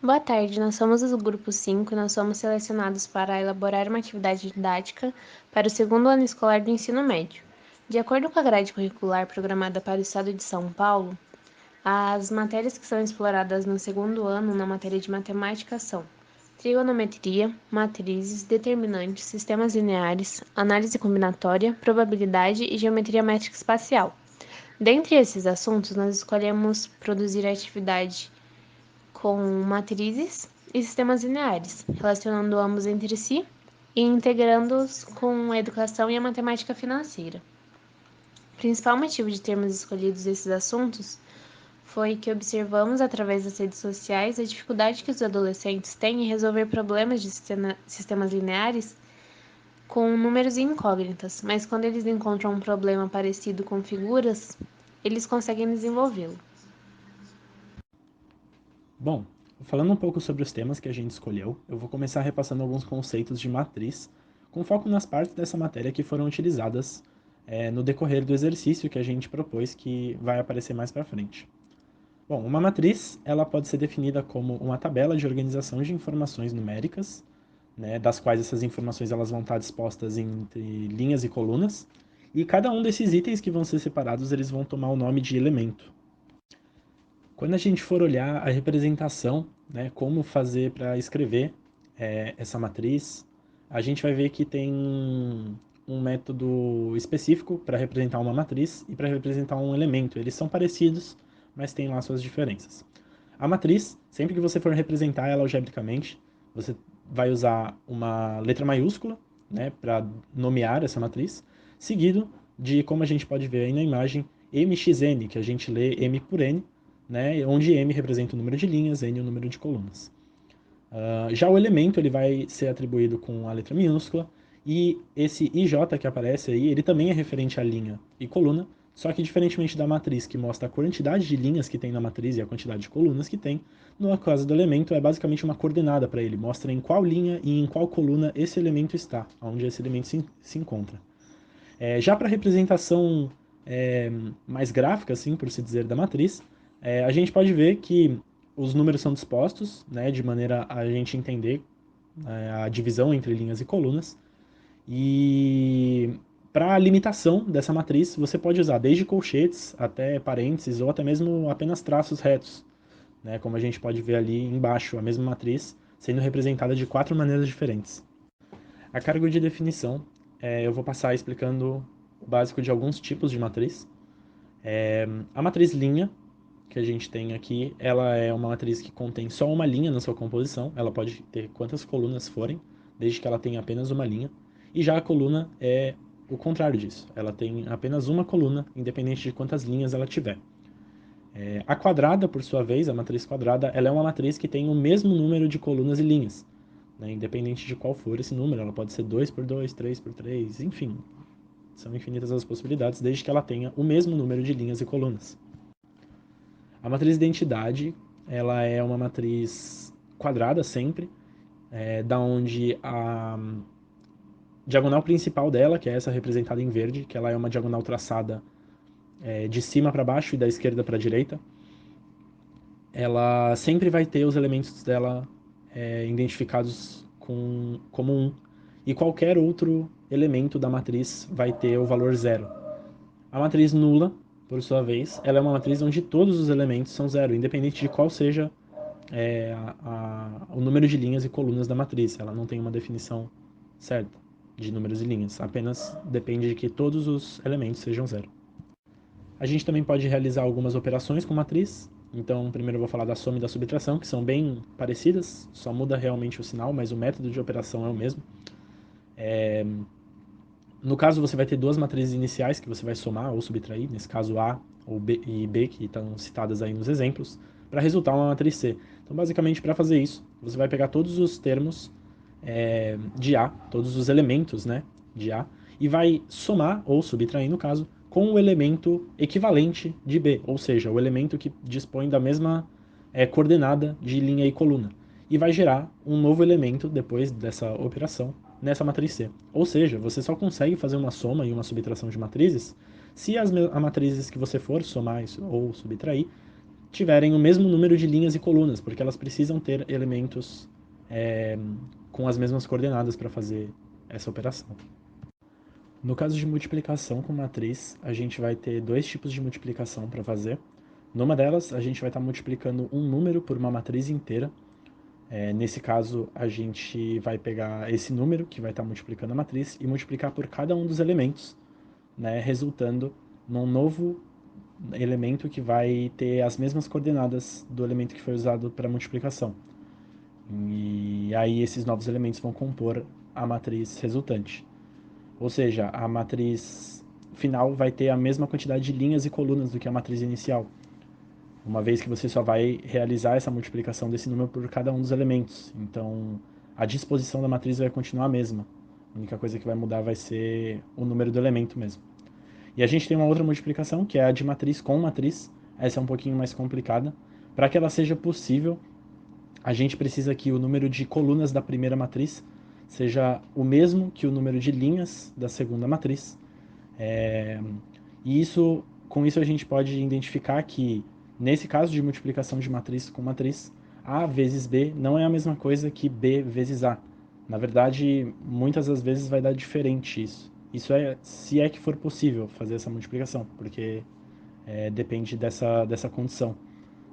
Boa tarde, nós somos do grupo 5 e nós somos selecionados para elaborar uma atividade didática para o segundo ano escolar do ensino médio. De acordo com a grade curricular programada para o estado de São Paulo, as matérias que são exploradas no segundo ano na matéria de matemática são trigonometria, matrizes, determinantes, sistemas lineares, análise combinatória, probabilidade e geometria métrica espacial. Dentre esses assuntos, nós escolhemos produzir a atividade com matrizes e sistemas lineares, relacionando ambos entre si e integrando-os com a educação e a matemática financeira. O principal motivo de termos escolhido esses assuntos foi que observamos através das redes sociais a dificuldade que os adolescentes têm em resolver problemas de sistemas lineares com números e incógnitas, mas quando eles encontram um problema parecido com figuras, eles conseguem desenvolvê-lo. Bom, falando um pouco sobre os temas que a gente escolheu, eu vou começar repassando alguns conceitos de matriz, com foco nas partes dessa matéria que foram utilizadas no decorrer do exercício que a gente propôs, que vai aparecer mais para frente. Bom, uma matriz ela pode ser definida como uma tabela de organização de informações numéricas, né, das quais essas informações elas vão estar dispostas entre linhas e colunas, e cada um desses itens que vão ser separados eles vão tomar o nome de elemento. Quando a gente for olhar a representação, né, como fazer para escrever essa matriz, a gente vai ver que tem um método específico para representar uma matriz e para representar um elemento. Eles são parecidos, mas têm lá suas diferenças. A matriz, sempre que você for representar ela algebricamente, você vai usar uma letra maiúscula, né, para nomear essa matriz, seguido de, como a gente pode ver aí na imagem, mxn, que a gente lê m por n, né, onde m representa o número de linhas, n o número de colunas. Já o elemento ele vai ser atribuído com a letra minúscula, e esse IJ que aparece aí, ele também é referente à linha e coluna, só que diferentemente da matriz, que mostra a quantidade de linhas que tem na matriz e a quantidade de colunas que tem, no caso do elemento é basicamente uma coordenada para ele, mostra em qual linha e em qual coluna esse elemento está, onde esse elemento se encontra. Já para a representação mais gráfica, assim, por se dizer, da matriz, a gente pode ver que os números são dispostos, né, de maneira a gente entender a divisão entre linhas e colunas. E para a limitação dessa matriz, você pode usar desde colchetes até parênteses ou até mesmo apenas traços retos, né, como a gente pode ver ali embaixo, a mesma matriz sendo representada de 4 maneiras diferentes. A cargo de definição, eu vou passar explicando o básico de alguns tipos de matriz. A matriz linha, que a gente tem aqui, ela é uma matriz que contém só uma linha na sua composição, ela pode ter quantas colunas forem, desde que ela tenha apenas uma linha. E já a coluna é o contrário disso, ela tem apenas uma coluna, independente de quantas linhas ela tiver. A quadrada, por sua vez, a matriz quadrada, ela é uma matriz que tem o mesmo número de colunas e linhas, né? Independente de qual for esse número, ela pode ser 2 por 2, 3 por 3, enfim, são infinitas as possibilidades, desde que ela tenha o mesmo número de linhas e colunas. A matriz identidade, ela é uma matriz quadrada sempre, da onde a diagonal principal dela, que é essa representada em verde, que ela é uma diagonal traçada de cima para baixo e da esquerda para a direita, ela sempre vai ter os elementos dela identificados como 1, e qualquer outro elemento da matriz vai ter o valor 0. A matriz nula, por sua vez, ela é uma matriz onde todos os elementos são 0, independente de qual seja o número de linhas e colunas da matriz. Ela não tem uma definição certa de números e linhas, apenas depende de que todos os elementos sejam 0. A gente também pode realizar algumas operações com matriz. Então, primeiro eu vou falar da soma e da subtração, que são bem parecidas, só muda realmente o sinal, mas o método de operação é o mesmo. No caso, você vai ter duas matrizes iniciais que você vai somar ou subtrair, nesse caso A ou B e B, que estão citadas aí nos exemplos, para resultar uma matriz C. Então, basicamente, para fazer isso, você vai pegar todos os termos de A, todos os elementos, né, de A, e vai somar, ou subtrair no caso, com o elemento equivalente de B, ou seja, o elemento que dispõe da mesma coordenada de linha e coluna. E vai gerar um novo elemento depois dessa operação nessa matriz C. Ou seja, você só consegue fazer uma soma e uma subtração de matrizes se as matrizes que você for somar ou subtrair tiverem o mesmo número de linhas e colunas, porque elas precisam ter elementos com as mesmas coordenadas para fazer essa operação. No caso de multiplicação com matriz, a gente vai ter dois tipos de multiplicação para fazer. Numa delas, a gente vai estar multiplicando um número por uma matriz inteira. Nesse caso, a gente vai pegar esse número, que vai estar multiplicando a matriz, e multiplicar por cada um dos elementos, né, resultando num novo elemento que vai ter as mesmas coordenadas do elemento que foi usado para multiplicação. E aí esses novos elementos vão compor a matriz resultante. Ou seja, a matriz final vai ter a mesma quantidade de linhas e colunas do que a matriz inicial, uma vez que você só vai realizar essa multiplicação desse número por cada um dos elementos. Então, a disposição da matriz vai continuar a mesma. A única coisa que vai mudar vai ser o número do elemento mesmo. E a gente tem uma outra multiplicação, que é a de matriz com matriz. Essa é um pouquinho mais complicada. Para que ela seja possível, a gente precisa que o número de colunas da primeira matriz seja o mesmo que o número de linhas da segunda matriz. E com isso a gente pode identificar que, nesse caso de multiplicação de matriz com matriz, A vezes B não é a mesma coisa que B vezes A. Na verdade, muitas das vezes vai dar diferente isso. Isso se é que for possível fazer essa multiplicação, porque depende dessa condição.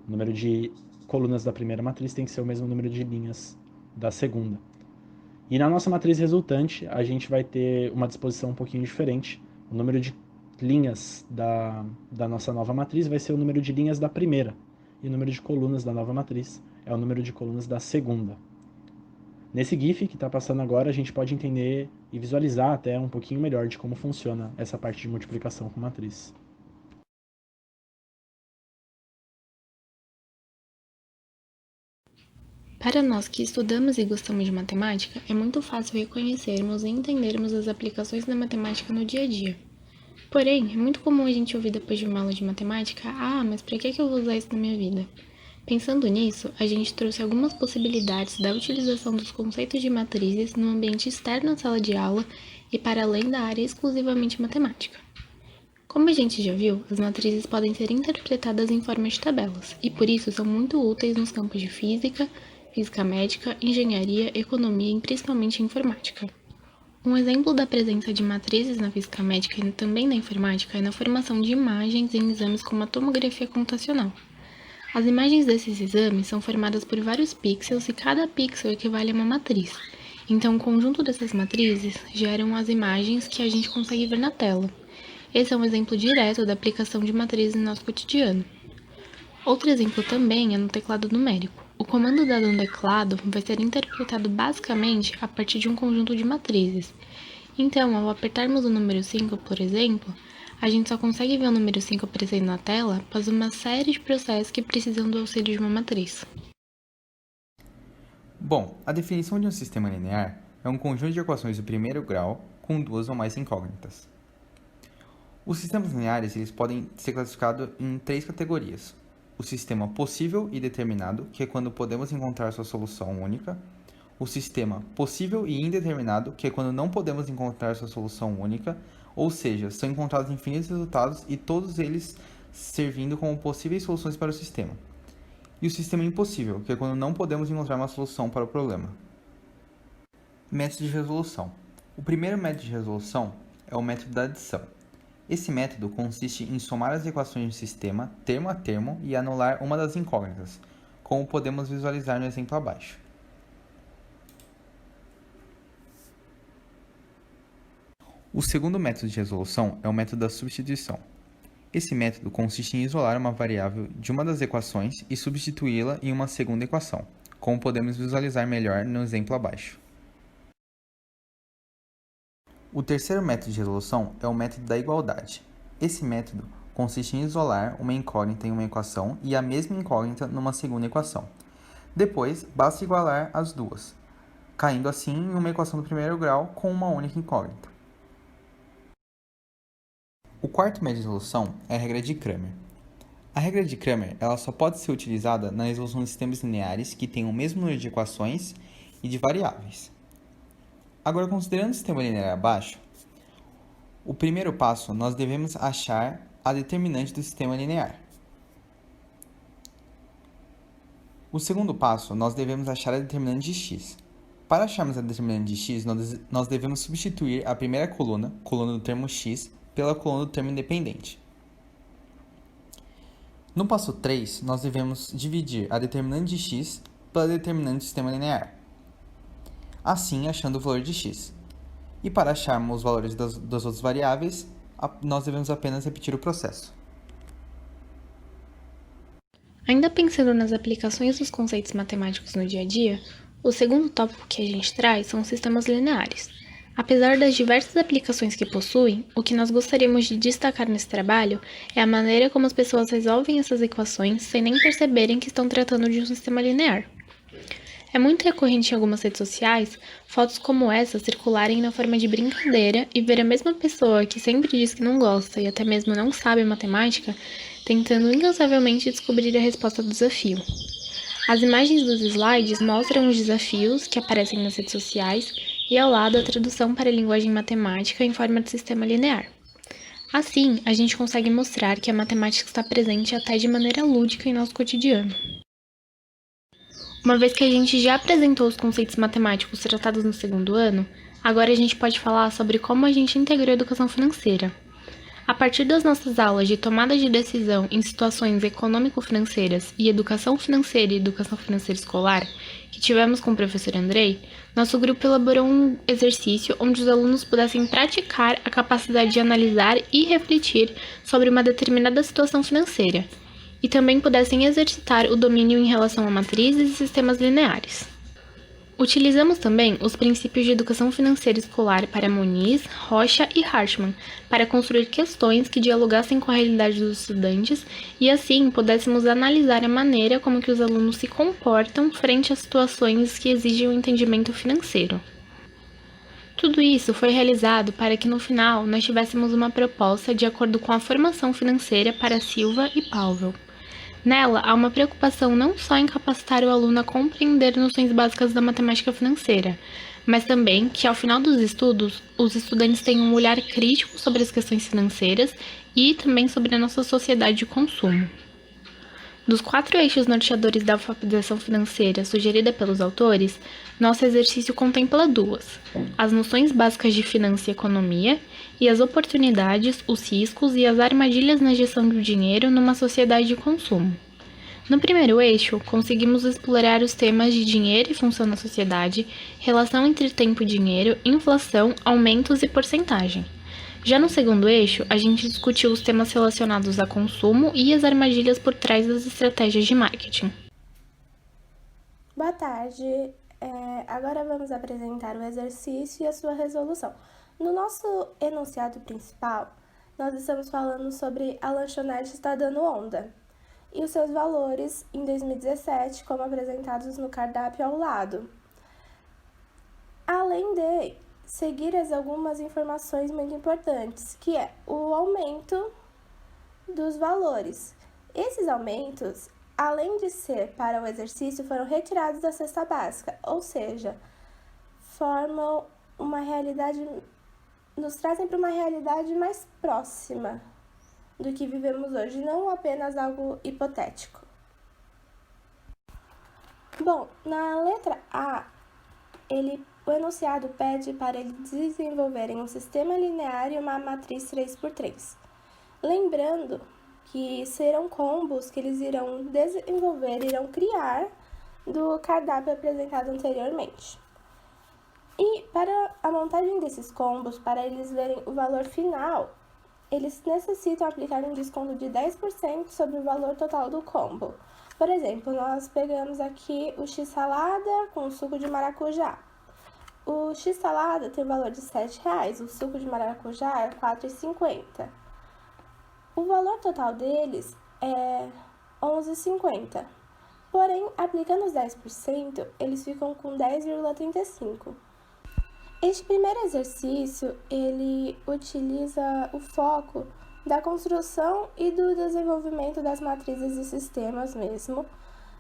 O número de colunas da primeira matriz tem que ser o mesmo número de linhas da segunda. E na nossa matriz resultante, a gente vai ter uma disposição um pouquinho diferente. O número de linhas da nossa nova matriz vai ser o número de linhas da primeira. E o número de colunas da nova matriz é o número de colunas da segunda. Nesse GIF que está passando agora, a gente pode entender e visualizar até um pouquinho melhor de como funciona essa parte de multiplicação com matriz. Para nós que estudamos e gostamos de matemática, é muito fácil reconhecermos e entendermos as aplicações da matemática no dia a dia. Porém, é muito comum a gente ouvir depois de uma aula de matemática: mas para que eu vou usar isso na minha vida? Pensando nisso, a gente trouxe algumas possibilidades da utilização dos conceitos de matrizes no ambiente externo à sala de aula e para além da área exclusivamente matemática. Como a gente já viu, as matrizes podem ser interpretadas em forma de tabelas, e por isso são muito úteis nos campos de física, física médica, engenharia, economia e principalmente informática. Um exemplo da presença de matrizes na física médica e também na informática é na formação de imagens em exames como a tomografia computacional. As imagens desses exames são formadas por vários pixels e cada pixel equivale a uma matriz. Então, o conjunto dessas matrizes geram as imagens que a gente consegue ver na tela. Esse é um exemplo direto da aplicação de matrizes no nosso cotidiano. Outro exemplo também é no teclado numérico. O comando dado no teclado vai ser interpretado basicamente a partir de um conjunto de matrizes. Então, ao apertarmos o número 5, por exemplo, a gente só consegue ver o número 5 aparecendo na tela após uma série de processos que precisam do auxílio de uma matriz. Bom, a definição de um sistema linear é um conjunto de equações do primeiro grau com duas ou mais incógnitas. Os sistemas lineares eles podem ser classificados em três categorias. O sistema possível e determinado, que é quando podemos encontrar sua solução única. O sistema possível e indeterminado, que é quando não podemos encontrar sua solução única, ou seja, são encontrados infinitos resultados e todos eles servindo como possíveis soluções para o sistema. E o sistema impossível, que é quando não podemos encontrar uma solução para o problema. Método de resolução. O primeiro método de resolução é o método da adição. Esse método consiste em somar as equações do sistema termo a termo e anular uma das incógnitas, como podemos visualizar no exemplo abaixo. O segundo método de resolução é o método da substituição. Esse método consiste em isolar uma variável de uma das equações e substituí-la em uma segunda equação, como podemos visualizar melhor no exemplo abaixo. O terceiro método de resolução é o método da igualdade. Esse método consiste em isolar uma incógnita em uma equação e a mesma incógnita numa segunda equação. Depois, basta igualar as duas, caindo assim em uma equação do primeiro grau com uma única incógnita. O quarto método de resolução é a regra de Cramer. A regra de Cramer ela só pode ser utilizada na resolução de sistemas lineares que têm o mesmo número de equações e de variáveis. Agora, considerando o sistema linear abaixo, o primeiro passo nós devemos achar a determinante do sistema linear. O segundo passo, nós devemos achar a determinante de x. Para acharmos a determinante de x, nós devemos substituir a primeira coluna do termo x, pela coluna do termo independente. No passo 3, nós devemos dividir a determinante de x pela determinante do sistema linear, assim achando o valor de x. E para acharmos os valores das outras variáveis, nós devemos apenas repetir o processo. Ainda pensando nas aplicações dos conceitos matemáticos no dia a dia, o segundo tópico que a gente traz são os sistemas lineares. Apesar das diversas aplicações que possuem, o que nós gostaríamos de destacar nesse trabalho é a maneira como as pessoas resolvem essas equações sem nem perceberem que estão tratando de um sistema linear. É muito recorrente em algumas redes sociais fotos como essa circularem na forma de brincadeira e ver a mesma pessoa que sempre diz que não gosta e até mesmo não sabe matemática tentando incansavelmente descobrir a resposta do desafio. As imagens dos slides mostram os desafios que aparecem nas redes sociais e ao lado a tradução para a linguagem matemática em forma de sistema linear. Assim, a gente consegue mostrar que a matemática está presente até de maneira lúdica em nosso cotidiano. Uma vez que a gente já apresentou os conceitos matemáticos tratados no segundo ano, agora a gente pode falar sobre como a gente integrou a educação financeira. A partir das nossas aulas de tomada de decisão em situações econômico-financeiras e educação financeira escolar, que tivemos com o professor Andrei, nosso grupo elaborou um exercício onde os alunos pudessem praticar a capacidade de analisar e refletir sobre uma determinada situação financeira, e também pudessem exercitar o domínio em relação a matrizes e sistemas lineares. Utilizamos também os princípios de educação financeira escolar para Muniz, Rocha e Hartmann para construir questões que dialogassem com a realidade dos estudantes e assim pudéssemos analisar a maneira como que os alunos se comportam frente a situações que exigem um entendimento financeiro. Tudo isso foi realizado para que no final nós tivéssemos uma proposta de acordo com a formação financeira para Silva e Powell. Nela, há uma preocupação não só em capacitar o aluno a compreender noções básicas da matemática financeira, mas também que, ao final dos estudos, os estudantes tenham um olhar crítico sobre as questões financeiras e também sobre a nossa sociedade de consumo. Dos 4 eixos norteadores da alfabetização financeira sugerida pelos autores, nosso exercício contempla 2, as noções básicas de finança e economia, e as oportunidades, os riscos e as armadilhas na gestão do dinheiro numa sociedade de consumo. No primeiro eixo, conseguimos explorar os temas de dinheiro e função na sociedade, relação entre tempo e dinheiro, inflação, aumentos e porcentagem. Já no segundo eixo, a gente discutiu os temas relacionados a consumo e as armadilhas por trás das estratégias de marketing. Boa tarde, agora vamos apresentar o exercício e a sua resolução. No nosso enunciado principal, nós estamos falando sobre a lanchonete está dando onda e os seus valores em 2017, como apresentados no cardápio ao lado. Além de seguir algumas informações muito importantes, que é o aumento dos valores. Esses aumentos, além de ser para o exercício, foram retirados da cesta básica, ou seja, formam uma realidade, nos trazem para uma realidade mais próxima do que vivemos hoje, não apenas algo hipotético. Bom, na letra A, o enunciado pede para eles desenvolverem um sistema linear e uma matriz 3x3. Lembrando que serão combos que eles irão desenvolver, irão criar do cardápio apresentado anteriormente. E para a montagem desses combos, para eles verem o valor final, eles necessitam aplicar um desconto de 10% sobre o valor total do combo. Por exemplo, nós pegamos aqui o x-salada com suco de maracujá. O x-salada tem o valor de R$ 7,00, o suco de maracujá é R$ 4,50. O valor total deles é R$ 11,50. Porém, aplicando os 10%, eles ficam com 10,35. Este primeiro exercício, ele utiliza o foco da construção e do desenvolvimento das matrizes e sistemas mesmo,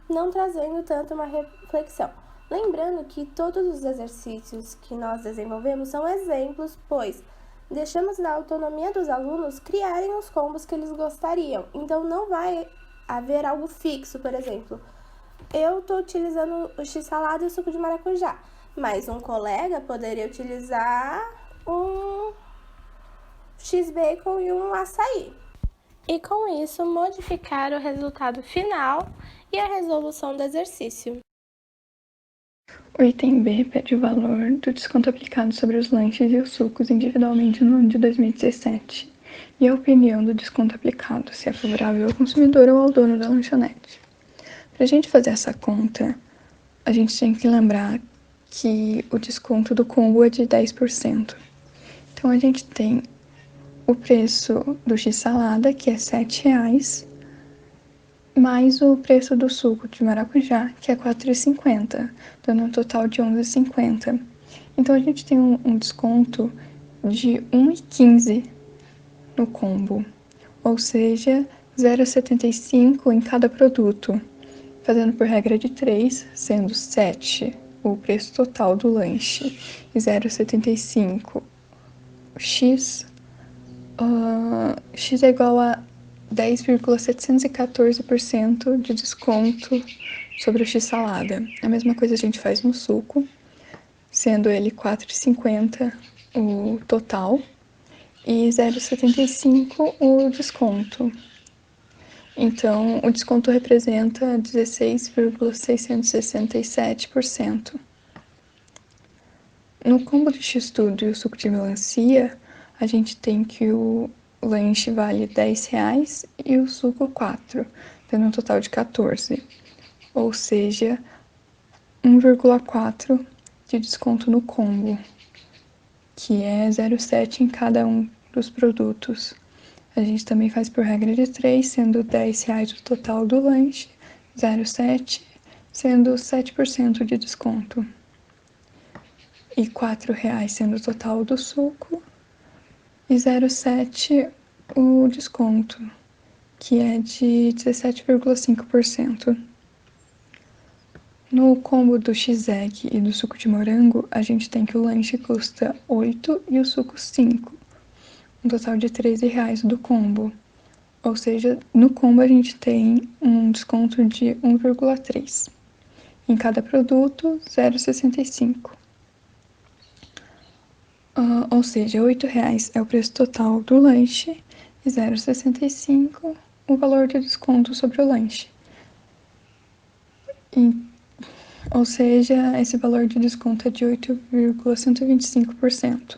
não trazendo tanto uma reflexão. Lembrando que todos os exercícios que nós desenvolvemos são exemplos, pois deixamos na autonomia dos alunos criarem os combos que eles gostariam. Então, não vai haver algo fixo, por exemplo. eu estou utilizando o x-salada e o suco de maracujá, mas um colega poderia utilizar um x-bacon e um açaí. E com isso, modificar o resultado final e a resolução do exercício. O item B pede o valor do desconto aplicado sobre os lanches e os sucos individualmente no ano de 2017 e a opinião do desconto aplicado, se é favorável ao consumidor ou ao dono da lanchonete. Para a gente fazer essa conta, a gente tem que lembrar que o desconto do combo é de 10%. Então, a gente tem o preço do x-salada, que é R$ 7,00, mais o preço do suco de maracujá, que é R$ 4,50, dando um total de R$ 11,50. Então, a gente tem um desconto de R$ 1,15 no combo, ou seja, R$ 0,75 em cada produto, fazendo por regra de 3, sendo R$ 7 o preço total do lanche e 0,75 x. X é igual a 10,714% de desconto sobre o x-salada. A mesma coisa a gente faz no suco, sendo ele R$ 4,50 o total e 0,75 o desconto. Então, o desconto representa 16,667%. No combo de x-tudo e o suco de melancia, a gente tem que o lanche vale R$ 10,00 e o suco 4, dando um total de 14, ou seja, 1,4 de desconto no combo, que é 0,7 em cada um dos produtos. A gente também faz por regra de 3, sendo R$ 10,00 o total do lanche, 0,7, sendo 7% de desconto. E R$ 4,00 sendo o total do suco, e 0,7 o desconto, que é de 17,5%. No combo do X-Egg e do suco de morango, a gente tem que o lanche custa 8 e o suco 5, um total de R$ 13,00 do combo. Ou seja, no combo a gente tem um desconto de 1,3. Em cada produto, 0,65. Ou seja, R$ 8,00 é o preço total do lanche e 0,65 o valor de desconto sobre o lanche. Ou seja, esse valor de desconto é de 8,125%.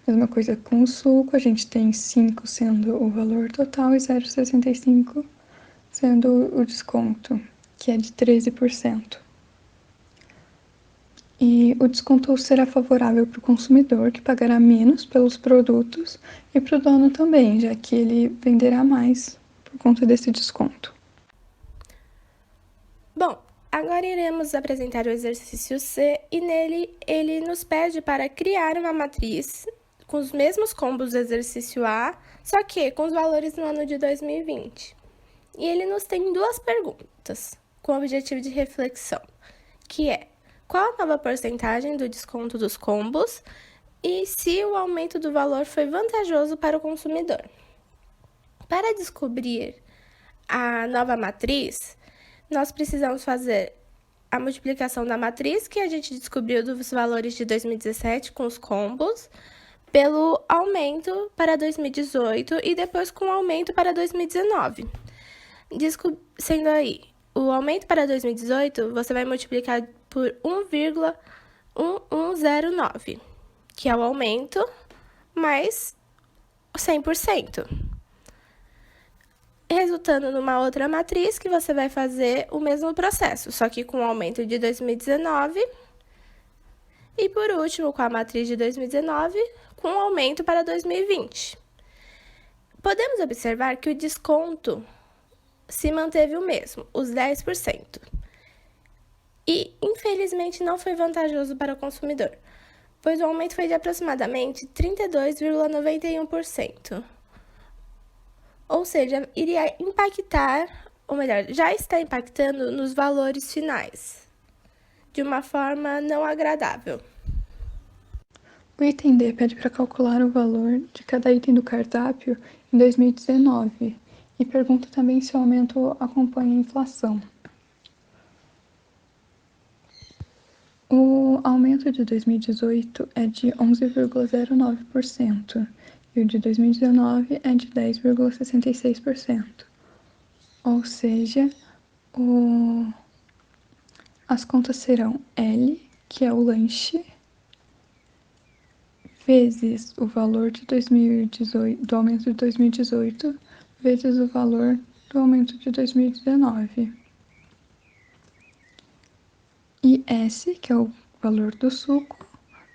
Mesma coisa com o suco, a gente tem 5 sendo o valor total e 0,65 sendo o desconto, que é de 13%. E o desconto será favorável para o consumidor, que pagará menos pelos produtos, e para o dono também, já que ele venderá mais por conta desse desconto. Bom, agora iremos apresentar o exercício C e nele ele nos pede para criar uma matriz com os mesmos combos do exercício A, só que com os valores no ano de 2020. E ele nos tem duas perguntas, com o objetivo de reflexão, que é: qual a nova porcentagem do desconto dos combos e se o aumento do valor foi vantajoso para o consumidor? Para descobrir a nova matriz, nós precisamos fazer a multiplicação da matriz que a gente descobriu dos valores de 2017 com os combos, pelo aumento para 2018 e depois com o aumento para 2019. Sendo aí, o aumento para 2018, você vai multiplicar por 1,1109, que é o aumento mais 100%. Resultando numa outra matriz que você vai fazer o mesmo processo, só que com o aumento de 2019. E por último, com a matriz de 2019, com o aumento para 2020. Podemos observar que o desconto se manteve o mesmo, os 10%. E, infelizmente, não foi vantajoso para o consumidor, pois o aumento foi de aproximadamente 32,91%. Ou seja, iria impactar, ou melhor, já está impactando nos valores finais, de uma forma não agradável. O item D pede para calcular o valor de cada item do cardápio em 2019 e pergunta também se o aumento acompanha a inflação. O aumento de 2018 é de 11,09% e o de 2019 é de 10,66%. Ou seja, as contas serão L, que é o lanche, vezes o valor de 2018, do aumento de 2018, vezes o valor do aumento de 2019. E S, que é o valor do suco,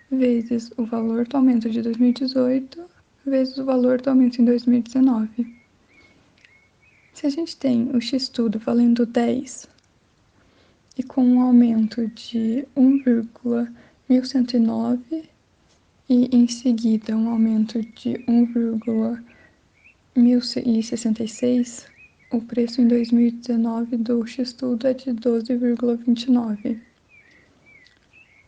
vezes o valor do aumento de 2018, vezes o valor do aumento em 2019. Se a gente tem o X-tudo valendo 10 e com um aumento de 1,1109 e em seguida um aumento de 1,1066, o preço em 2019 do X-tudo é de 12,29.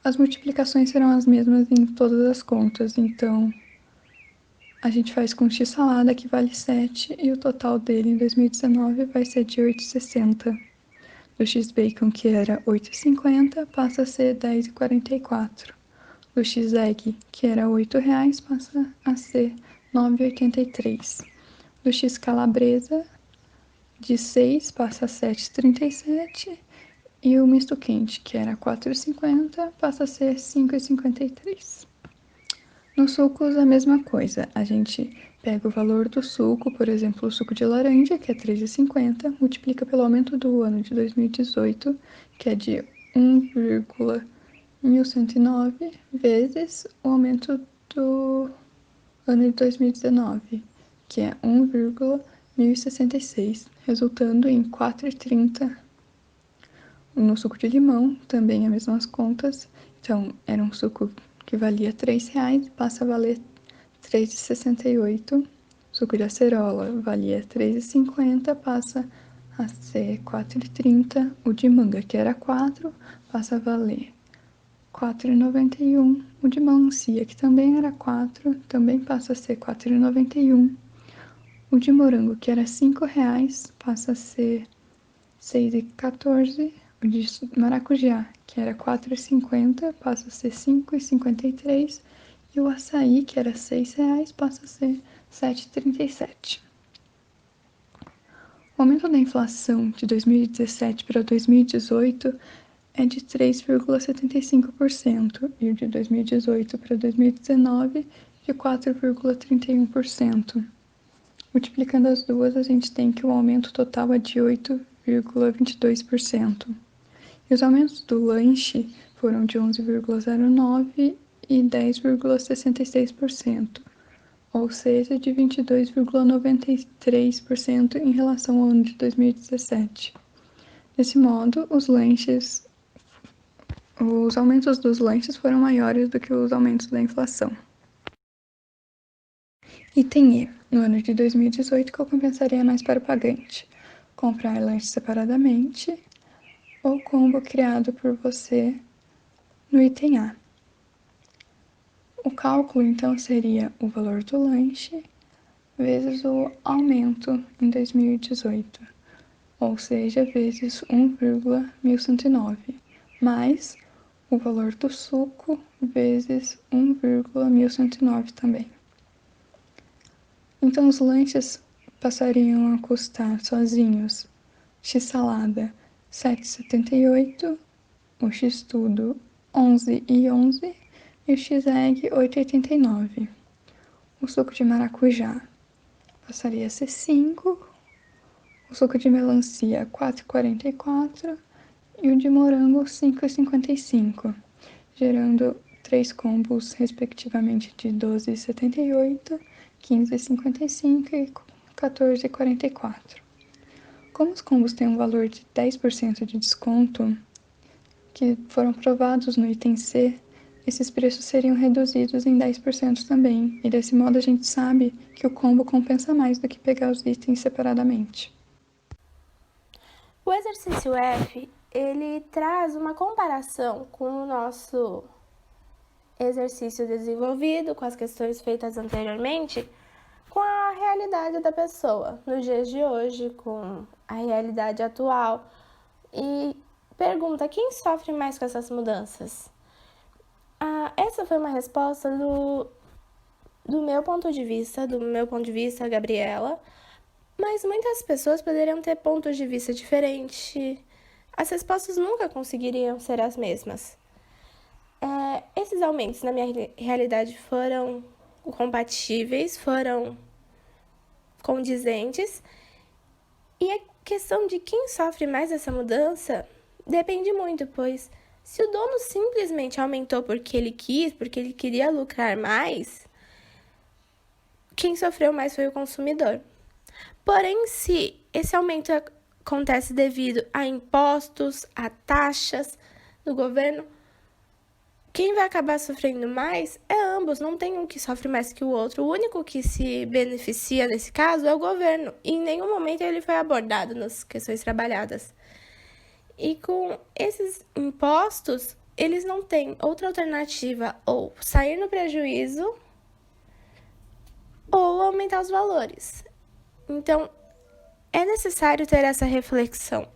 As multiplicações serão as mesmas em todas as contas, então a gente faz com x-salada, que vale 7, e o total dele em 2019 vai ser de 8,60. Do x-bacon, que era 8,50, passa a ser 10,44. Do x-egg, que era R$8, passa a ser 9,83. Do x-calabresa, de 6 passa a 7,37. E o misto quente, que era 4,50, passa a ser 5,53. Nos sucos, a mesma coisa. A gente pega o valor do suco, por exemplo, o suco de laranja, que é 3,50, multiplica pelo aumento do ano de 2018, que é de 1,1109, vezes o aumento do ano de 2019, que é 1,1066, resultando em 4,30. No suco de limão, também as mesmas contas. Então, era um suco que valia R$3, passa a valer R$3,68. Suco de acerola valia R$3,50, passa a ser R$4,30. O de manga, que era 4, passa a valer R$4,91. O de melancia, que também era 4, também passa a ser R$4,91. O de morango, que era R$5, passa a ser R$6,14. O de maracujá, que era R$4,50, passa a ser R$5,53. E o açaí, que era R$6, passa a ser R$7,37. O aumento da inflação de 2017 para 2018 é de 3,75% e o de 2018 para 2019 de 4,31%. Multiplicando as duas, a gente tem que o aumento total é de 8,22%. E os aumentos do lanche foram de 11,09% e 10,66%, ou seja, de 22,93% em relação ao ano de 2017. Desse modo, os aumentos dos lanches foram maiores do que os aumentos da inflação. Item E. No ano de 2018, qual compensaria mais para o pagante? Comprar lanche separadamente ou combo criado por você no item A. O cálculo, então, seria o valor do lanche vezes o aumento em 2018, ou seja, vezes 1,1109, mais o valor do suco vezes 1,1109 também. Então, os lanches passariam a custar sozinhos x-salada R$ 7,78, o x-tudo R$ 11,11 e o x-egg R$ 8,89. O suco de maracujá passaria a ser 5, o suco de melancia R$ 4,44 e o de morango R$ 5,55, gerando 3 combos, respectivamente, de R$ 12,78, R$ 15,55 e R$ 14,44. Como os combos têm um valor de 10% de desconto, que foram provados no item C, esses preços seriam reduzidos em 10% também, e desse modo a gente sabe que o combo compensa mais do que pegar os itens separadamente. O exercício F, ele traz uma comparação com o nosso exercício desenvolvido, com as questões feitas anteriormente, com a realidade da pessoa, nos dias de hoje, com a realidade atual, e pergunta: quem sofre mais com essas mudanças? Essa foi uma resposta do meu ponto de vista, Gabriela, mas muitas pessoas poderiam ter pontos de vista diferentes. As respostas nunca conseguiriam ser as mesmas. Esses aumentos, na minha realidade, foram compatíveis, foram condizentes, e a questão de quem sofre mais essa mudança depende muito, pois se o dono simplesmente aumentou porque ele quis, porque ele queria lucrar mais, quem sofreu mais foi o consumidor. Porém, se esse aumento acontece devido a impostos, a taxas do governo, quem vai acabar sofrendo mais é ambos, não tem um que sofre mais que o outro. O único que se beneficia nesse caso é o governo, e em nenhum momento ele foi abordado nas questões trabalhadas. E com esses impostos, eles não têm outra alternativa, ou sair no prejuízo, ou aumentar os valores. Então, é necessário ter essa reflexão.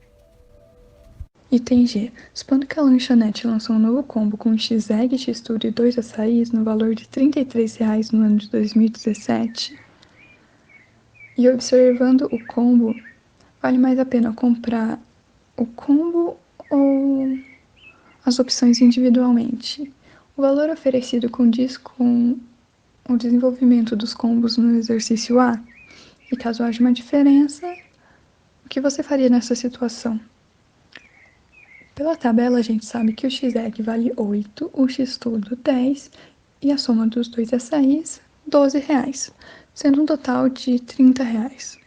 Item G. Supondo que a lanchonete lançou um novo combo com X-Egg, X-Tudo e 2 açaís no valor de R$ 33,00 no ano de 2017, e observando o combo, vale mais a pena comprar o combo ou as opções individualmente? O valor oferecido condiz com o desenvolvimento dos combos no exercício A? E caso haja uma diferença, o que você faria nessa situação? Pela tabela, a gente sabe que o X-Egg vale 8, o X-Tudo 10 e a soma dos 2 açaís, R$ 12,00, sendo um total de R$ 30,00.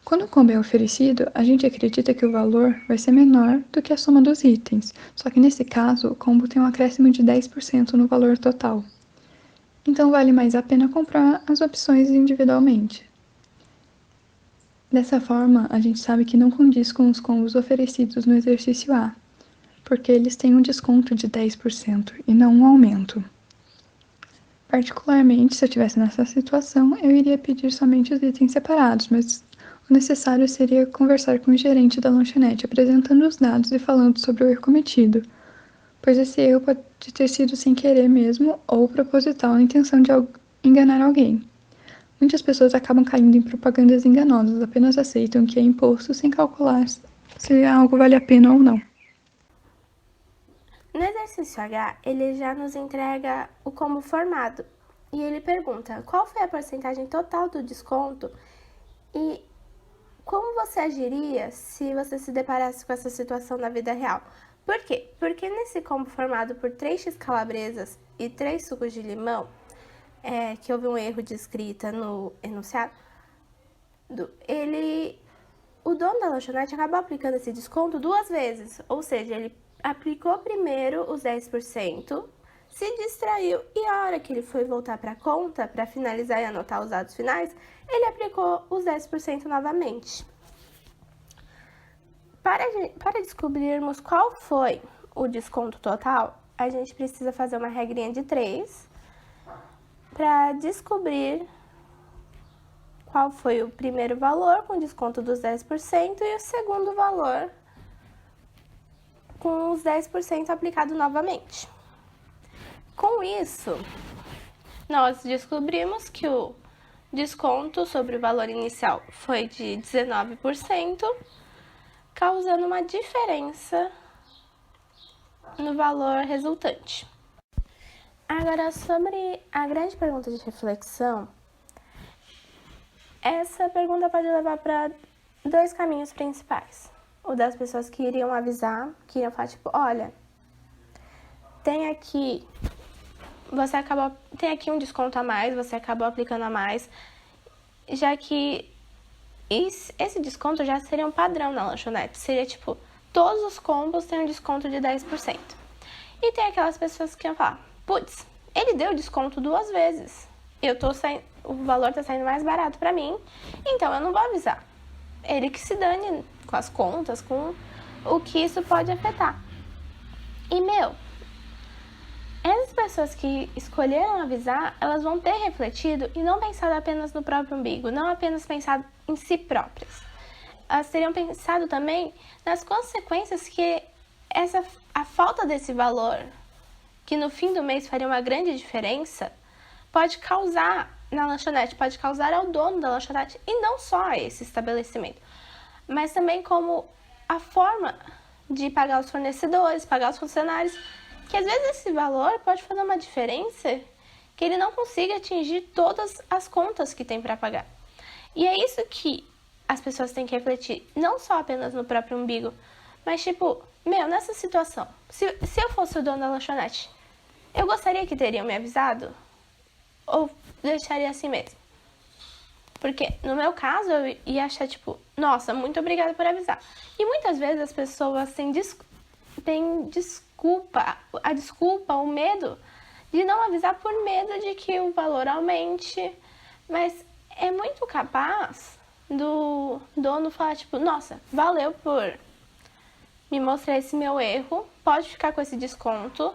Quando o combo é oferecido, a gente acredita que o valor vai ser menor do que a soma dos itens, só que nesse caso, o combo tem um acréscimo de 10% no valor total. Então, vale mais a pena comprar as opções individualmente. Dessa forma, a gente sabe que não condiz com os combos oferecidos no exercício A, porque eles têm um desconto de 10% e não um aumento. Particularmente, se eu estivesse nessa situação, eu iria pedir somente os itens separados, mas o necessário seria conversar com o gerente da lanchonete, apresentando os dados e falando sobre o erro cometido, pois esse erro pode ter sido sem querer mesmo ou proposital na intenção de enganar alguém. Muitas pessoas acabam caindo em propagandas enganosas, apenas aceitam que é imposto sem calcular se algo vale a pena ou não. No exercício H, ele já nos entrega o combo formado e ele pergunta qual foi a porcentagem total do desconto e como você agiria se você se deparasse com essa situação na vida real. Por quê? Porque nesse combo formado por 3x calabresas e 3 sucos de limão, que houve um erro de escrita no enunciado, o dono da lanchonete acabou aplicando esse desconto 2 vezes, ou seja, ele aplicou primeiro os 10%, se distraiu e a hora que ele foi voltar para a conta, para finalizar e anotar os dados finais, ele aplicou os 10% novamente. Para descobrirmos qual foi o desconto total, a gente precisa fazer uma regrinha de 3 para descobrir qual foi o primeiro valor com desconto dos 10% e o segundo valor com os 10% aplicado novamente. Com isso, nós descobrimos que o desconto sobre o valor inicial foi de 19%, causando uma diferença no valor resultante. Agora, sobre a grande pergunta de reflexão, essa pergunta pode levar para 2 caminhos principais. O das pessoas que iriam avisar, que iriam falar tipo, olha, tem aqui um desconto a mais, você acabou aplicando a mais, já que esse desconto já seria um padrão na lanchonete. Seria tipo, todos os combos têm um desconto de 10%. E tem aquelas pessoas que iam falar, putz, ele deu desconto 2 vezes. O valor tá saindo mais barato pra mim, então eu não vou avisar. Ele que se dane com as contas, com o que isso pode afetar. E, essas pessoas que escolheram avisar, elas vão ter refletido e não pensado apenas no próprio umbigo, não apenas pensado em si próprias. Elas teriam pensado também nas consequências que a falta desse valor que no fim do mês faria uma grande diferença, pode causar na lanchonete, pode causar ao dono da lanchonete e não só a esse estabelecimento, mas também como a forma de pagar os fornecedores, pagar os funcionários, que às vezes esse valor pode fazer uma diferença que ele não consiga atingir todas as contas que tem para pagar. E é isso que as pessoas têm que refletir, não só apenas no próprio umbigo, mas nessa situação, se eu fosse o dono da lanchonete, eu gostaria que teriam me avisado? Ou deixaria assim mesmo? Porque no meu caso eu ia achar nossa, muito obrigada por avisar. E muitas vezes as pessoas têm desculpa, o medo de não avisar por medo de que o valor aumente. Mas é muito capaz do dono falar nossa, valeu por me mostrar esse meu erro, pode ficar com esse desconto.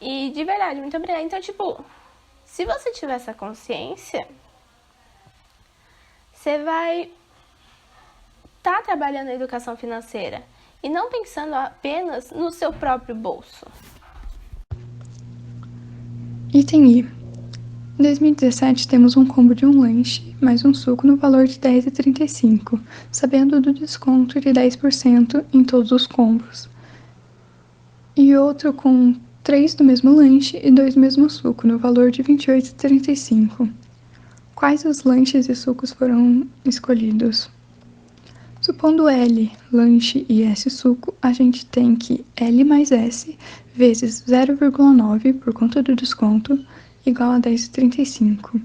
E de verdade, muito obrigada. Então, se você tiver essa consciência, você vai estar trabalhando a educação financeira e não pensando apenas no seu próprio bolso. Item I. Em 2017, temos um combo de um lanche mais um suco no valor de R$ 10,35, sabendo do desconto de 10% em todos os combos. E outro com 3 do mesmo lanche e 2 do mesmo suco, no valor de R$ 28,35. Quais os lanches e sucos foram escolhidos? Supondo L, lanche e S, suco, a gente tem que L mais S vezes 0,9 por conta do desconto, igual a 10,35.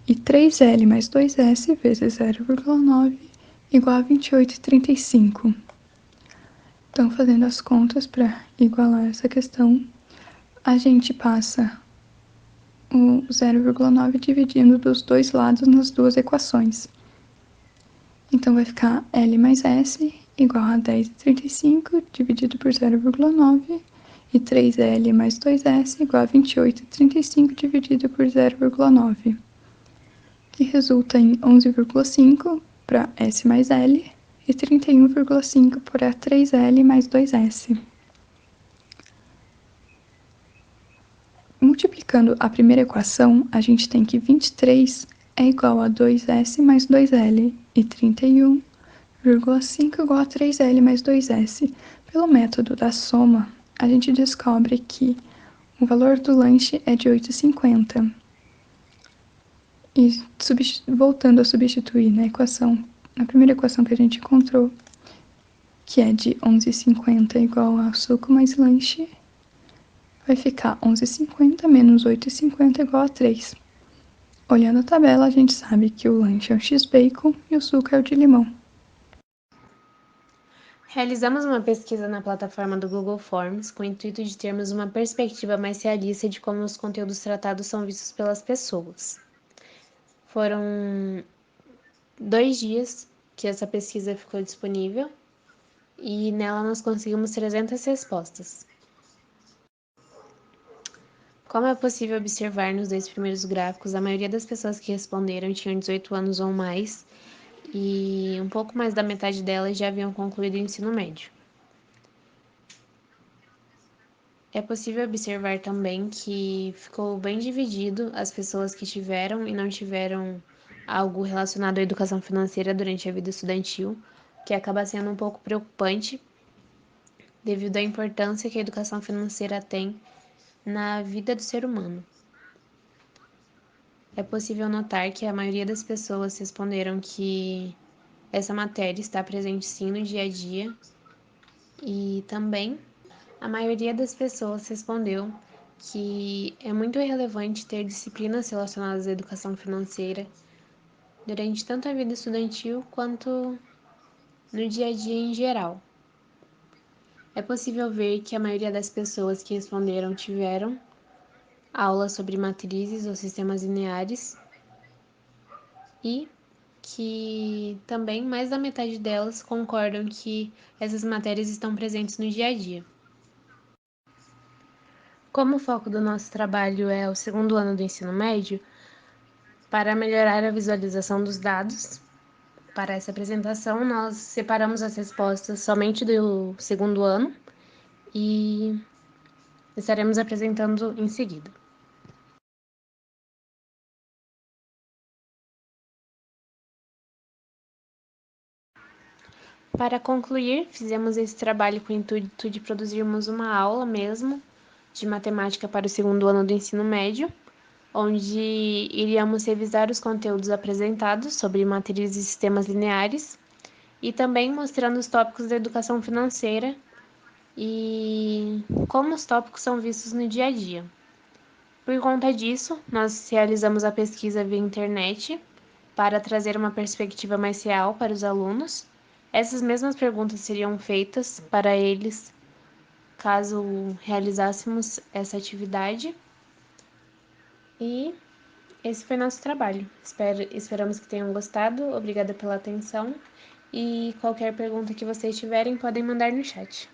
E 3L mais 2S vezes 0,9 igual a 28,35. Então, fazendo as contas para igualar essa questão, a gente passa o 0,9 dividindo dos dois lados nas duas equações. Então, vai ficar L mais S igual a 10,35 dividido por 0,9 e 3L mais 2S igual a 28,35 dividido por 0,9, que resulta em 11,5 para S mais L e 31,5 para 3L mais 2S. Multiplicando a primeira equação, a gente tem que 23 é igual a 2S mais 2L e 31,5 igual a 3L mais 2S. Pelo método da soma, a gente descobre que o valor do lanche é de 8,50. E voltando a substituir na primeira equação que a gente encontrou, que é de 11,50 igual a suco mais lanche, vai ficar 11,50 menos 8,50 igual a 3. Olhando a tabela, a gente sabe que o lanche é o X-Bacon e o suco é o de limão. Realizamos uma pesquisa na plataforma do Google Forms com o intuito de termos uma perspectiva mais realista de como os conteúdos tratados são vistos pelas pessoas. Foram 2 dias que essa pesquisa ficou disponível e nela nós conseguimos 300 respostas. Como é possível observar nos 2 primeiros gráficos, a maioria das pessoas que responderam tinham 18 anos ou mais e um pouco mais da metade delas já haviam concluído o ensino médio. É possível observar também que ficou bem dividido as pessoas que tiveram e não tiveram algo relacionado à educação financeira durante a vida estudantil, que acaba sendo um pouco preocupante devido à importância que a educação financeira tem na vida do ser humano. É possível notar que a maioria das pessoas responderam que essa matéria está presente sim no dia a dia e também a maioria das pessoas respondeu que é muito relevante ter disciplinas relacionadas à educação financeira durante tanto a vida estudantil quanto no dia a dia em geral. É possível ver que a maioria das pessoas que responderam tiveram aulas sobre matrizes ou sistemas lineares e que também mais da metade delas concordam que essas matérias estão presentes no dia a dia. Como o foco do nosso trabalho é o segundo ano do ensino médio, para melhorar a visualização dos dados, para essa apresentação, nós separamos as respostas somente do segundo ano e estaremos apresentando em seguida. Para concluir, fizemos esse trabalho com o intuito de produzirmos uma aula mesmo de matemática para o segundo ano do ensino médio, onde iríamos revisar os conteúdos apresentados sobre matrizes e sistemas lineares e também mostrando os tópicos da educação financeira e como os tópicos são vistos no dia a dia. Por conta disso, nós realizamos a pesquisa via internet para trazer uma perspectiva mais real para os alunos. Essas mesmas perguntas seriam feitas para eles caso realizássemos essa atividade. E esse foi nosso trabalho. Esperamos que tenham gostado. Obrigada pela atenção. E qualquer pergunta que vocês tiverem, podem mandar no chat.